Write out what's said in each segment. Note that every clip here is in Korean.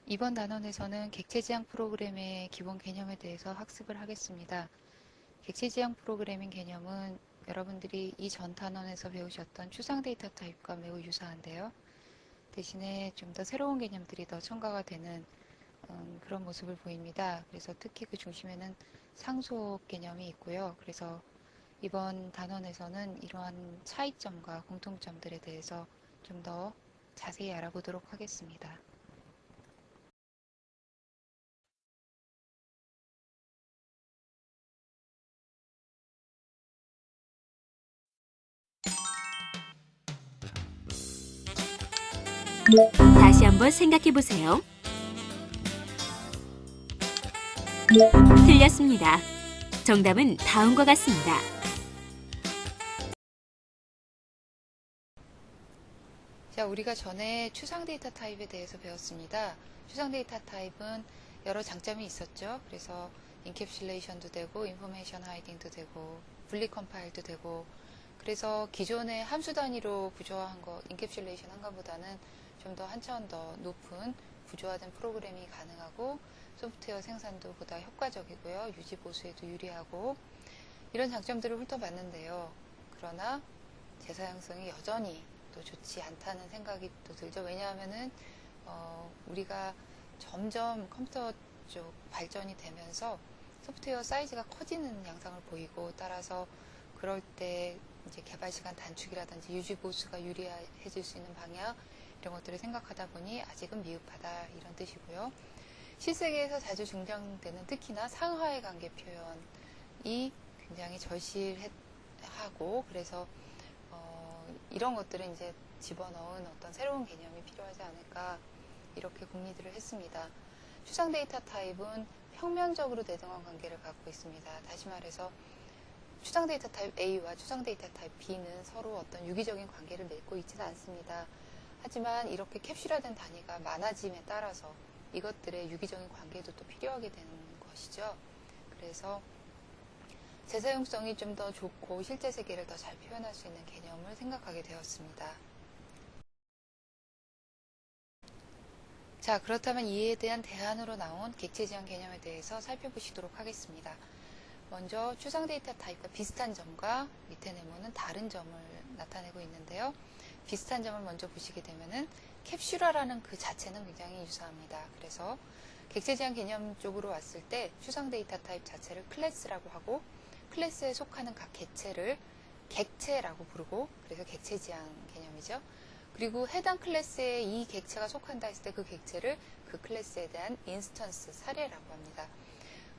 이번 단원에서는 객체지향 프로그램의 기본 개념에 대해서 학습을 하겠습니다. 객체지향 프로그래밍 개념은 여러분들이 이전 단원에서 배우셨던 추상 데이터 타입과 매우 유사한데요. 대신에 좀 더 새로운 개념들이 더 첨가가 되는 그런 모습을 보입니다. 그래서 특히 그 중심에는 상속 개념이 있고요. 그래서 이번 단원에서는 이러한 차이점과 공통점들에 대해서 좀 더 자세히 알아보도록 하겠습니다. 다시 한번 생각해 보세요. 틀렸습니다. 정답은 다음과 같습니다. 자, 우리가 전에 추상 데이터 타입에 대해서 배웠습니다. 추상 데이터 타입은 여러 장점이 있었죠. 그래서 인캡슐레이션도 되고, 인포메이션 하이딩도 되고, 분리 컴파일도 되고, 그래서 기존의 함수 단위로 구조화한 거, 인캡슐레이션 한 것보다는 좀 더 한차원 더 높은 구조화된 프로그램이 가능하고, 소프트웨어 생산도 보다 효과적이고요. 유지 보수에도 유리하고, 이런 장점들을 훑어봤는데요. 그러나 재사용성이 여전히 또 좋지 않다는 생각이 또 들죠. 왜냐하면은 우리가 점점 컴퓨터 쪽 발전이 되면서 소프트웨어 사이즈가 커지는 양상을 보이고, 따라서 그럴 때 이제 개발 시간 단축이라든지 유지 보수가 유리해질 수 있는 방향, 이런 것들을 생각하다 보니 아직은 미흡하다, 이런 뜻이고요. 실세계에서 자주 등장되는 특히나 상하의 관계 표현이 굉장히 절실하고, 그래서 이런 것들은 이제 집어넣은 어떤 새로운 개념이 필요하지 않을까, 이렇게 궁리들을 했습니다. 추상 데이터 타입은 평면적으로 대등한 관계를 갖고 있습니다. 다시 말해서 추상 데이터 타입 A와 추상 데이터 타입 B는 서로 어떤 유기적인 관계를 맺고 있지는 않습니다. 하지만 이렇게 캡슐화된 단위가 많아짐에 따라서 이것들의 유기적인 관계도 또 필요하게 되는 것이죠. 그래서 재사용성이 좀 더 좋고 실제 세계를 더 잘 표현할 수 있는 개념을 생각하게 되었습니다. 자, 그렇다면 이에 대한 대안으로 나온 객체지향 개념에 대해서 살펴보시도록 하겠습니다. 먼저 추상 데이터 타입과 비슷한 점과 밑에 네모는 다른 점을 나타내고 있는데요. 비슷한 점을 먼저 보시게 되면은 캡슐화라는 그 자체는 굉장히 유사합니다. 그래서 객체지향 개념 쪽으로 왔을 때 추상 데이터 타입 자체를 클래스라고 하고, 클래스에 속하는 각 객체를 객체라고 부르고, 그래서 객체지향 개념이죠. 그리고 해당 클래스에 이 객체가 속한다 했을 때 그 객체를 그 클래스에 대한 인스턴스, 사례라고 합니다.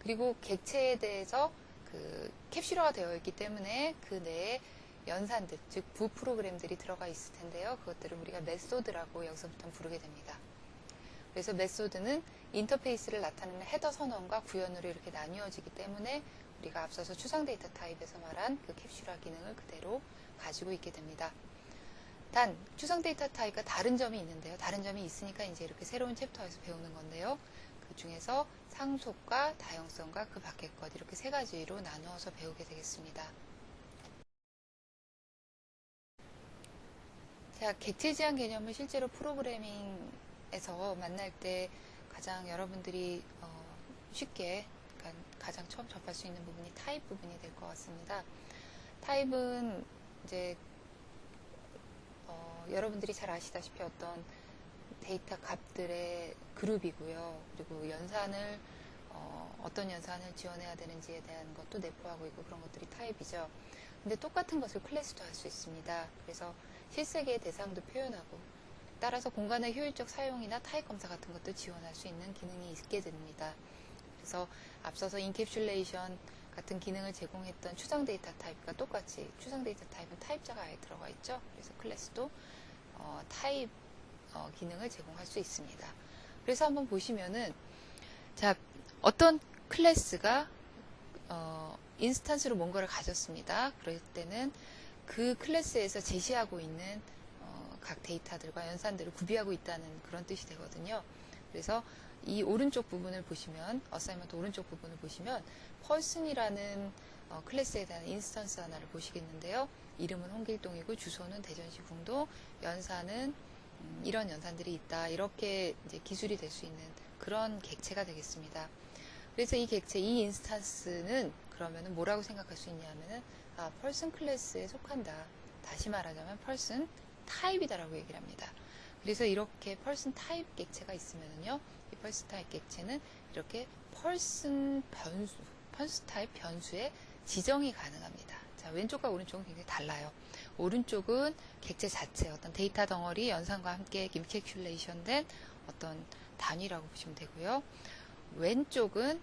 그리고 객체에 대해서 그 캡슐화가 되어 있기 때문에 그 내에 연산들, 즉 부 프로그램들이 들어가 있을 텐데요. 그것들을 우리가 메소드라고 여기서부터 부르게 됩니다. 그래서 메소드는 인터페이스를 나타내는 헤더 선언과 구현으로 이렇게 나뉘어지기 때문에 우리가 앞서서 추상 데이터 타입에서 말한 그 캡슐화 기능을 그대로 가지고 있게 됩니다. 단 추상 데이터 타입과 다른 점이 있는데요. 다른 점이 있으니까 이제 이렇게 새로운 챕터에서 배우는 건데요. 그 중에서 상속과 다형성과 그 밖의 것, 이렇게 세 가지로 나누어서 배우게 되겠습니다. 자, 객체지향 개념을 실제로 프로그래밍에서 만날 때 가장 여러분들이 쉽게, 그러니까 가장 처음 접할 수 있는 부분이 타입 부분이 될 것 같습니다. 타입은 이제 여러분들이 잘 아시다시피 어떤 데이터 값들의 그룹이고요. 그리고 연산을 어떤 연산을 지원해야 되는지에 대한 것도 내포하고 있고, 그런 것들이 타입이죠. 근데 똑같은 것을 클래스도 할 수 있습니다. 그래서 실세계의 대상도 표현하고, 따라서 공간의 효율적 사용이나 타입 검사 같은 것도 지원할 수 있는 기능이 있게 됩니다. 그래서 앞서서 인캡슐레이션 같은 기능을 제공했던 추상 데이터 타입과 똑같이 추상 데이터 타입은 타입자가 아예 들어가 있죠. 그래서 클래스도 타입 기능을 제공할 수 있습니다. 그래서 한번 보시면은, 자, 어떤 클래스가 인스턴스로 뭔가를 가졌습니다. 그럴 때는 그 클래스에서 제시하고 있는 각 데이터들과 연산들을 구비하고 있다는 그런 뜻이 되거든요. 그래서 이 오른쪽 부분을 보시면, 어사이먼트 오른쪽 부분을 보시면 펄슨이라는 클래스에 대한 인스턴스 하나를 보시겠는데요. 이름은 홍길동이고 주소는 대전시 궁도, 연산은 이런 연산들이 있다. 이렇게 이제 기술이 될 수 있는 그런 객체가 되겠습니다. 그래서 이 객체, 이 인스턴스는 그러면은 뭐라고 생각할 수 있냐면은 펄슨 클래스에 속한다. 다시 말하자면 펄슨 타입이다라고 얘기를 합니다. 그래서 이렇게 펄슨 타입 객체가 있으면은요, 이 펄슨 타입 객체는 이렇게 펄슨 타입 변수의 지정이 가능합니다. 자, 왼쪽과 오른쪽은 굉장히 달라요. 오른쪽은 객체 자체, 어떤 데이터 덩어리 연산과 함께 인캡슐레이션 된 어떤 단위라고 보시면 되고요. 왼쪽은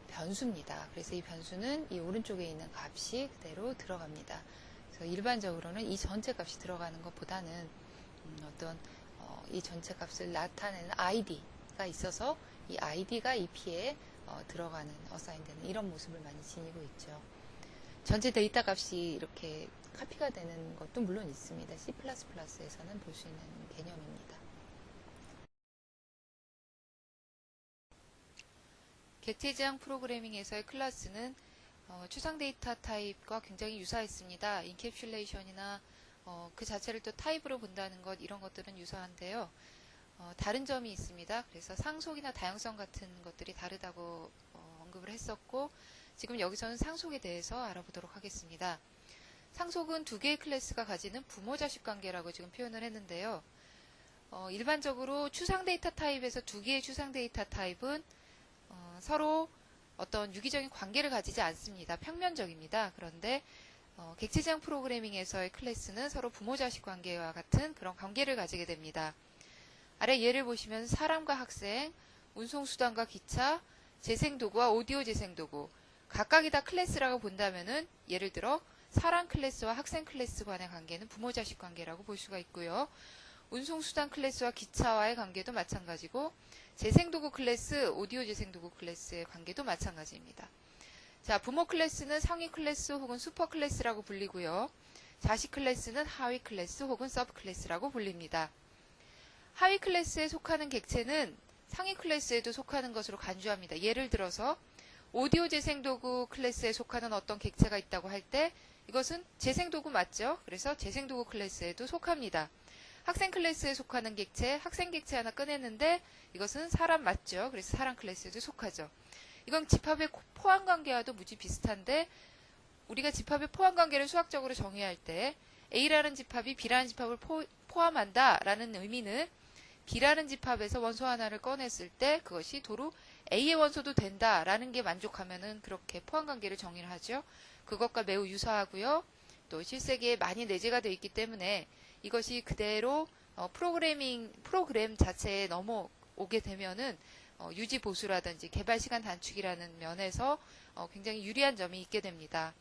변수입니다. 그래서 이 변수는 이 오른쪽에 있는 값이 그대로 들어갑니다. 그래서 일반적으로는 이 전체 값이 들어가는 것보다는 이 전체 값을 나타내는 id가 있어서 이 id가 이 p에 들어가는 어사인되는 이런 모습을 많이 지니고 있죠. 전체 데이터 값이 이렇게 카피가 되는 것도 물론 있습니다. C++에서는 볼 수 있는 개념입니다. 객체 지향 프로그래밍에서의 클래스는 추상 데이터 타입과 굉장히 유사했습니다. 인캡슐레이션이나 그 자체를 또 타입으로 본다는 것, 이런 것들은 유사한데요. 다른 점이 있습니다. 그래서 상속이나 다양성 같은 것들이 다르다고 언급을 했었고, 지금 여기서는 상속에 대해서 알아보도록 하겠습니다. 상속은 두 개의 클래스가 가지는 부모-자식 관계라고 지금 표현을 했는데요. 일반적으로 추상 데이터 타입에서 두 개의 추상 데이터 타입은 서로 어떤 유기적인 관계를 가지지 않습니다. 평면적입니다. 그런데 객체 지향 프로그래밍에서의 클래스는 서로 부모-자식 관계와 같은 그런 관계를 가지게 됩니다. 아래 예를 보시면 사람과 학생, 운송수단과 기차, 재생도구와 오디오 재생도구, 각각이 다 클래스라고 본다면은 예를 들어 사람 클래스와 학생 클래스 간의 관계는 부모-자식 관계라고 볼 수가 있고요. 운송수단 클래스와 기차와의 관계도 마찬가지고, 재생도구 클래스, 오디오 재생도구 클래스의 관계도 마찬가지입니다. 자, 부모 클래스는 상위 클래스 혹은 슈퍼 클래스라고 불리고요. 자식 클래스는 하위 클래스 혹은 서브 클래스라고 불립니다. 하위 클래스에 속하는 객체는 상위 클래스에도 속하는 것으로 간주합니다. 예를 들어서 오디오 재생도구 클래스에 속하는 어떤 객체가 있다고 할 때 이것은 재생도구 맞죠? 그래서 재생도구 클래스에도 속합니다. 학생 클래스에 속하는 객체, 학생 객체 하나 꺼냈는데 이것은 사람 맞죠? 그래서 사람 클래스에도 속하죠. 이건 집합의 포함관계와도 무지 비슷한데, 우리가 집합의 포함관계를 수학적으로 정의할 때 A라는 집합이 B라는 집합을 포함한다라는 의미는 B라는 집합에서 원소 하나를 꺼냈을 때 그것이 도로 A의 원소도 된다라는 게 만족하면은 그렇게 포함관계를 정의를 하죠. 그것과 매우 유사하고요. 또 실세계에 많이 내재가 되어 있기 때문에 이것이 그대로 프로그램 자체에 넘어오게 되면은 유지 보수라든지 개발 시간 단축이라는 면에서 굉장히 유리한 점이 있게 됩니다.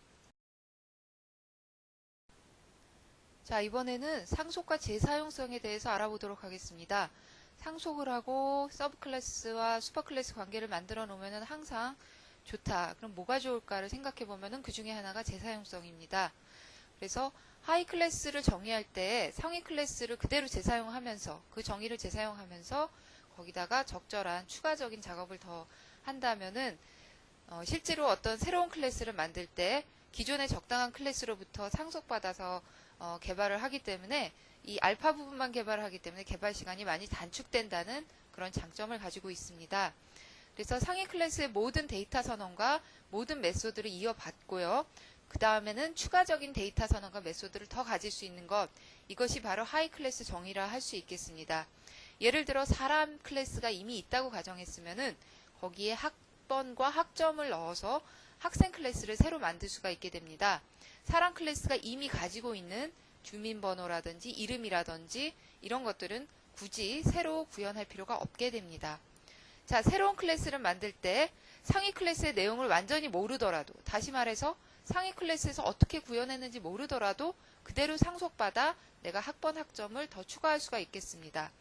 자, 이번에는 상속과 재사용성에 대해서 알아보도록 하겠습니다. 상속을 하고 서브 클래스와 슈퍼 클래스 관계를 만들어 놓으면 항상 좋다. 그럼 뭐가 좋을까를 생각해 보면은 그 중에 하나가 재사용성입니다. 그래서 하위 클래스를 정의할 때 상위 클래스를 그대로 재사용하면서, 그 정의를 재사용하면서 거기다가 적절한 추가적인 작업을 더 한다면은 실제로 어떤 새로운 클래스를 만들 때 기존의 적당한 클래스로부터 상속받아서 개발을 하기 때문에 이 알파 부분만 개발을 하기 때문에 개발 시간이 많이 단축된다는 그런 장점을 가지고 있습니다. 그래서 상위 클래스의 모든 데이터 선언과 모든 메소드를 이어받고요. 그 다음에는 추가적인 데이터 선언과 메소드를 더 가질 수 있는 것, 이것이 바로 하위 클래스 정의라 할 수 있겠습니다. 예를 들어 사람 클래스가 이미 있다고 가정했으면은 거기에 학번과 학점을 넣어서 학생 클래스를 새로 만들 수가 있게 됩니다. 사람 클래스가 이미 가지고 있는 주민번호라든지 이름이라든지 이런 것들은 굳이 새로 구현할 필요가 없게 됩니다. 자, 새로운 클래스를 만들 때 상위 클래스의 내용을 완전히 모르더라도, 다시 말해서 상위 클래스에서 어떻게 구현했는지 모르더라도 그대로 상속받아 내가 학번 학점을 더 추가할 수가 있겠습니다.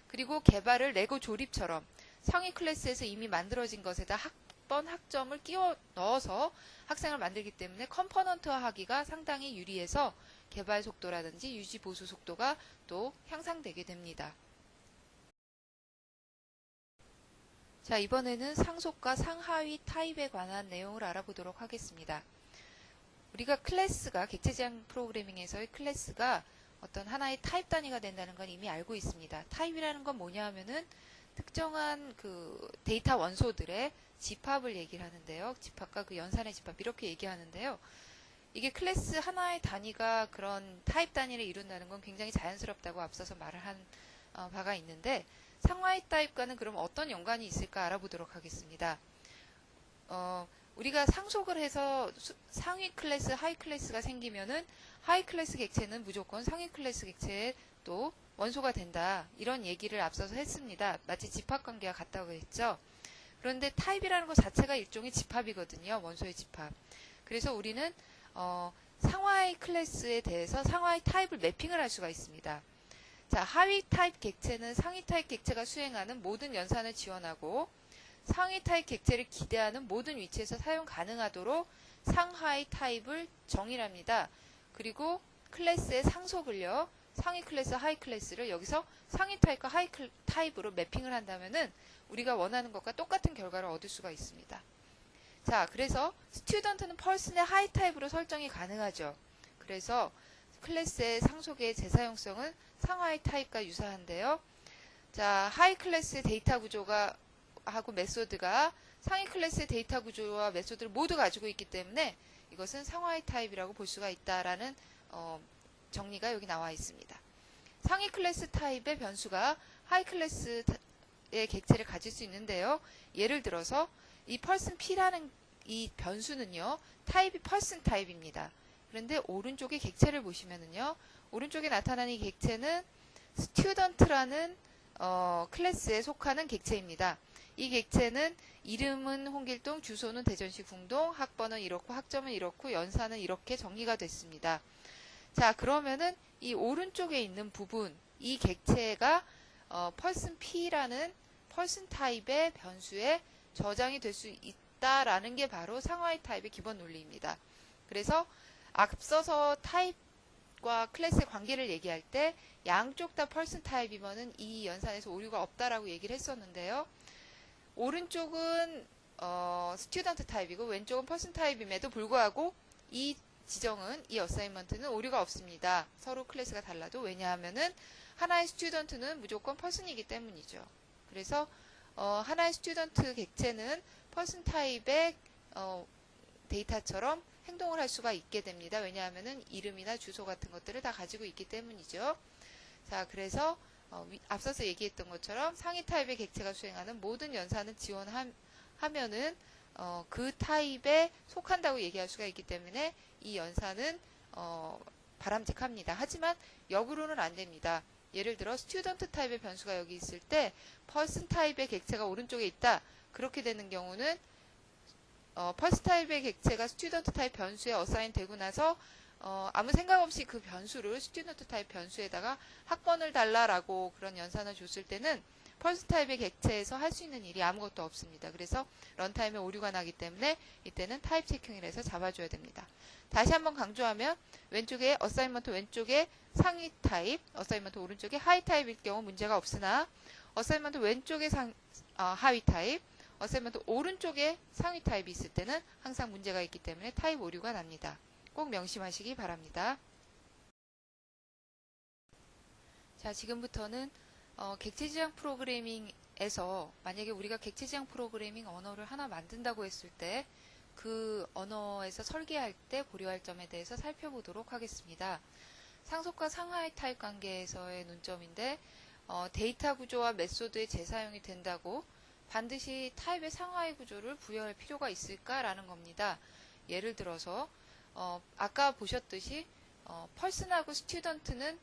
그리고 개발을 레고 조립처럼 상위 클래스에서 이미 만들어진 것에다 학번 학점을 끼워 넣어서 학생을 만들기 때문에 컴포넌트화 하기가 상당히 유리해서 개발 속도라든지 유지 보수 속도가 또 향상되게 됩니다. 자, 이번에는 상속과 상하위 타입에 관한 내용을 알아보도록 하겠습니다. 우리가 클래스가, 객체 지향 프로그래밍에서의 클래스가 어떤 하나의 타입 단위가 된다는 건 이미 알고 있습니다. 타입이라는 건 뭐냐 하면은 특정한 그 데이터 원소들의 집합을 얘기를 하는데요. 집합과 그 연산의 집합 이렇게 얘기하는데요. 이게 클래스 하나의 단위가 그런 타입 단위를 이룬다는 건 굉장히 자연스럽다고 앞서서 말을 한 바가 있는데 상하이 타입과는 그럼 어떤 연관이 있을까 알아보도록 하겠습니다. 우리가 상속을 해서 상위 클래스, 하위 클래스가 생기면은 하위 클래스 객체는 무조건 상위 클래스 객체의 또 원소가 된다. 이런 얘기를 앞서서 했습니다. 마치 집합관계와 같다고 했죠. 그런데 타입이라는 것 자체가 일종의 집합이거든요. 원소의 집합. 그래서 우리는 상하이 클래스에 대해서 상하이 타입을 매핑을 할 수가 있습니다. 자, 하위 타입 객체는 상위 타입 객체가 수행하는 모든 연산을 지원하고 상위 타입 객체를 기대하는 모든 위치에서 사용 가능하도록 상하이 타입을 정의합니다. 그리고 클래스의 상속을요. 상위 클래스, 하위 클래스를 여기서 상위 타입과 하위 타입으로 매핑을 한다면은 우리가 원하는 것과 똑같은 결과를 얻을 수가 있습니다. 자, 그래서 스튜던트는 펄슨의 하위 타입으로 설정이 가능하죠. 그래서 클래스의 상속의 재사용성은 상하이 타입과 유사한데요. 자, 하위 클래스의 데이터 구조가 하고 메소드가 상위 클래스의 데이터 구조와 메소드를 모두 가지고 있기 때문에 이것은 상하이 타입이라고 볼 수가 있다라는 정리가 여기 나와 있습니다. 상위 클래스 타입의 변수가 하위 클래스의 객체를 가질 수 있는데요. 예를 들어서 이 펄슨 P라는 이 변수는요. 타입이 펄슨 타입입니다. 그런데 오른쪽에 객체를 보시면은요. 오른쪽에 나타나는 이 객체는 스튜던트라는 클래스에 속하는 객체입니다. 이 객체는 이름은 홍길동, 주소는 대전시 궁동, 학번은 이렇고 학점은 이렇고 연산은 이렇게 정리가 됐습니다. 자, 그러면은 이 오른쪽에 있는 부분, 이 객체가 펄슨 P라는 펄슨 타입의 변수에 저장이 될 수 있다라는 게 바로 상하이 타입의 기본 논리입니다. 그래서 앞서서 타입과 클래스의 관계를 얘기할 때 양쪽 다 펄슨 타입이면은 이 연산에서 오류가 없다라고 얘기를 했었는데요. 오른쪽은 스튜던트 타입이고 왼쪽은 펄슨 타입임에도 불구하고 이 지정은 이 어사인먼트는 오류가 없습니다. 서로 클래스가 달라도 왜냐하면은 하나의 스튜던트는 무조건 펄슨이기 때문이죠. 그래서 하나의 스튜던트 객체는 펄슨 타입의 데이터처럼 행동을 할 수가 있게 됩니다. 왜냐하면은 이름이나 주소 같은 것들을 다 가지고 있기 때문이죠. 자, 그래서 앞서서 얘기했던 것처럼 상위 타입의 객체가 수행하는 모든 연산을 지원하면은 그 타입에 속한다고 얘기할 수가 있기 때문에 이 연산은 바람직합니다. 하지만 역으로는 안 됩니다. 예를 들어 스튜던트 타입의 변수가 여기 있을 때 펄슨 타입의 객체가 오른쪽에 있다. 그렇게 되는 경우는 펄슨 타입의 객체가 스튜던트 타입 변수에 어사인 되고 나서 아무 생각 없이 그 변수를 스튜던트 타입 변수에다가 학번을 달라라고 그런 연산을 줬을 때는 펄슨 타입의 객체에서 할 수 있는 일이 아무것도 없습니다. 그래서 런타임에 오류가 나기 때문에 이때는 타입 체킹을 해서 잡아줘야 됩니다. 다시 한번 강조하면 왼쪽에 어사인먼트 왼쪽에 상위 타입, 어사인먼트 오른쪽에 하위 타입일 경우 문제가 없으나 어사인먼트 왼쪽에 하위 타입, 어사인먼트 오른쪽에 상위 타입이 있을 때는 항상 문제가 있기 때문에 타입 오류가 납니다. 꼭 명심하시기 바랍니다. 자, 지금부터는 객체 지향 프로그래밍에서 만약에 우리가 객체 지향 프로그래밍 언어를 하나 만든다고 했을 때 그 언어에서 설계할 때 고려할 점에 대해서 살펴보도록 하겠습니다. 상속과 상하이 타입 관계에서의 논점인데 데이터 구조와 메소드의 재사용이 된다고 반드시 타입의 상하이 구조를 부여할 필요가 있을까라는 겁니다. 예를 들어서 아까 보셨듯이 펄슨하고 스튜던트는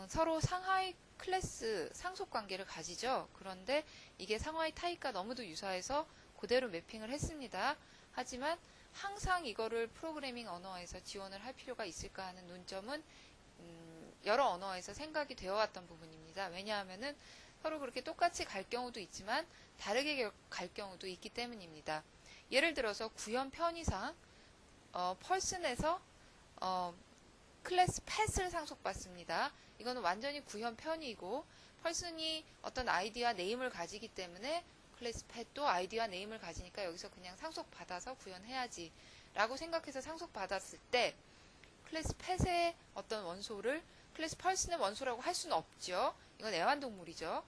서로 상하이 클래스 상속 관계를 가지죠. 그런데 이게 상하이 타입과 너무도 유사해서 그대로 매핑을 했습니다. 하지만 항상 이거를 프로그래밍 언어에서 지원을 할 필요가 있을까 하는 논점은 여러 언어에서 생각이 되어 왔던 부분입니다. 왜냐하면은 서로 그렇게 똑같이 갈 경우도 있지만 다르게 갈 경우도 있기 때문입니다. 예를 들어서 구현 편의상 펄슨에서 클래스 펫을 상속받습니다. 이거는 완전히 구현 편의이고 펄슨이 어떤 아이디와 네임을 가지기 때문에 클래스 펫도 아이디와 네임을 가지니까 여기서 그냥 상속받아서 구현해야지 라고 생각해서 상속받았을 때 클래스 펫의 어떤 원소를 클래스 펄슨의 원소라고 할 수는 없죠. 이건 애완동물이죠.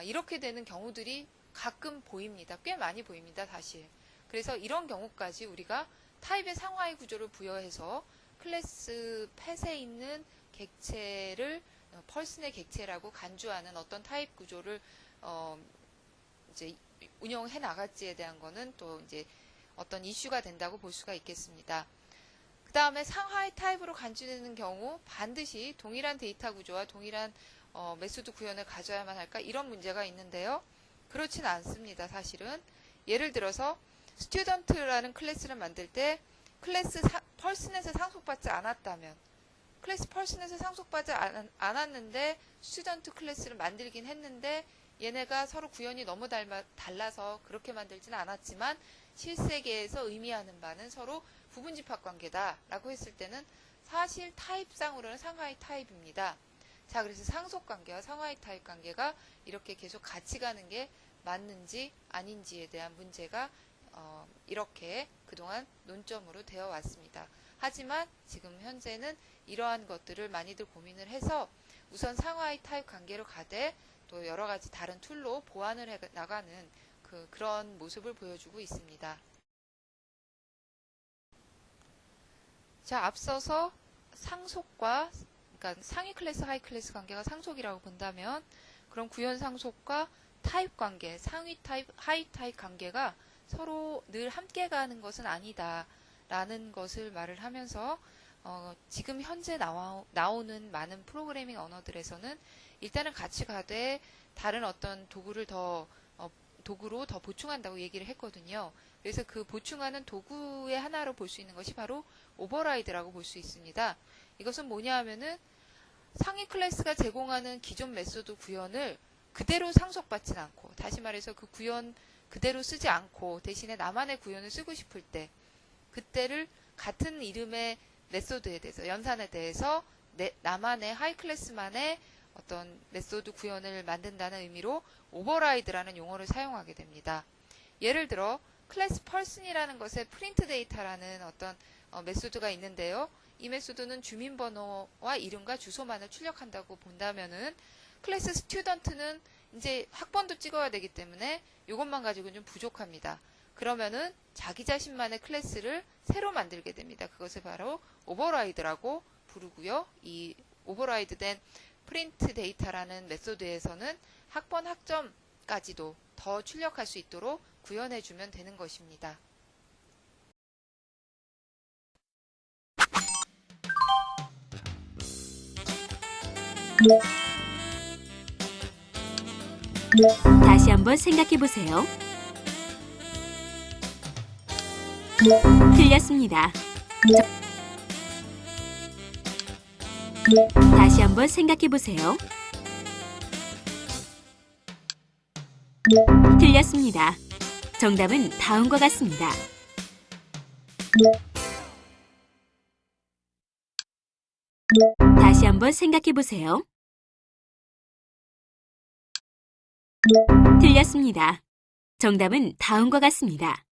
이렇게 되는 경우들이 가끔 보입니다. 꽤 많이 보입니다, 사실. 그래서 이런 경우까지 우리가 타입의 상하이 구조를 부여해서 클래스 펫에 있는 객체를 펄슨의 객체라고 간주하는 어떤 타입 구조를 이제 운영해 나갈지에 대한 거는 또 이제 어떤 이슈가 된다고 볼 수가 있겠습니다. 그 다음에 상하이 타입으로 간주되는 경우 반드시 동일한 데이터 구조와 동일한 메소드 구현을 가져야만 할까? 이런 문제가 있는데요. 그렇진 않습니다, 사실은. 예를 들어서 스튜던트라는 클래스를 만들 때 클래스 펄슨에서 상속받지 않았다면, 클래스 펄슨에서 상속받지 않았는데 스튜던트 클래스를 만들긴 했는데 얘네가 서로 구현이 너무 달라서 그렇게 만들지는 않았지만 실세계에서 의미하는 바는 서로 부분집합 관계다라고 했을 때는 사실 타입상으로는 상하이 타입입니다. 자, 그래서 상속관계와 상하이 타입 관계가 이렇게 계속 같이 가는 게 맞는지 아닌지에 대한 문제가 이렇게 그동안 논점으로 되어 왔습니다. 하지만 지금 현재는 이러한 것들을 많이들 고민을 해서 우선 상하이 타입 관계로 가되 또 여러 가지 다른 툴로 보완을 해 나가는 그런 모습을 보여주고 있습니다. 자, 앞서서 상속과 그러니까 상위 클래스, 하이 클래스 관계가 상속이라고 본다면 그럼 구현 상속과 타입 관계, 상위 타입, 하이 타입 관계가 서로 늘 함께 가는 것은 아니다 라는 것을 말을 하면서 지금 현재 나오는 많은 프로그래밍 언어들에서는 일단은 같이 가되 다른 어떤 도구로 더 보충한다고 얘기를 했거든요. 그래서 그 보충하는 도구의 하나로 볼 수 있는 것이 바로 오버라이드라고 볼 수 있습니다. 이것은 뭐냐 하면은 상위 클래스가 제공하는 기존 메소드 구현을 그대로 상속받진 않고, 다시 말해서 그 구현 그대로 쓰지 않고 대신에 나만의 구현을 쓰고 싶을 때 그때를 같은 이름의 메소드에 대해서, 연산에 대해서 나만의 하이 클래스만의 어떤 메소드 구현을 만든다는 의미로 오버라이드라는 용어를 사용하게 됩니다. 예를 들어 클래스 펄슨이라는 것에 프린트 데이터라는 어떤 메소드가 있는데요. 이 메소드는 주민번호와 이름과 주소만을 출력한다고 본다면은 클래스 스튜던트는 이제 학번도 찍어야 되기 때문에 이것만 가지고는 좀 부족합니다. 그러면은 자기 자신만의 클래스를 새로 만들게 됩니다. 그것을 바로 오버라이드라고 부르고요. 이 오버라이드된 프린트 데이터라는 메소드에서는 학번 학점까지도 더 출력할 수 있도록 구현해주면 되는 것입니다. 다시 한번 생각해 보세요. 틀렸습니다. 다시 한번 생각해 보세요. 틀렸습니다. 정답은 다음과 같습니다. 다시 한번 생각해 보세요. 틀렸습니다. 정답은 다음과 같습니다.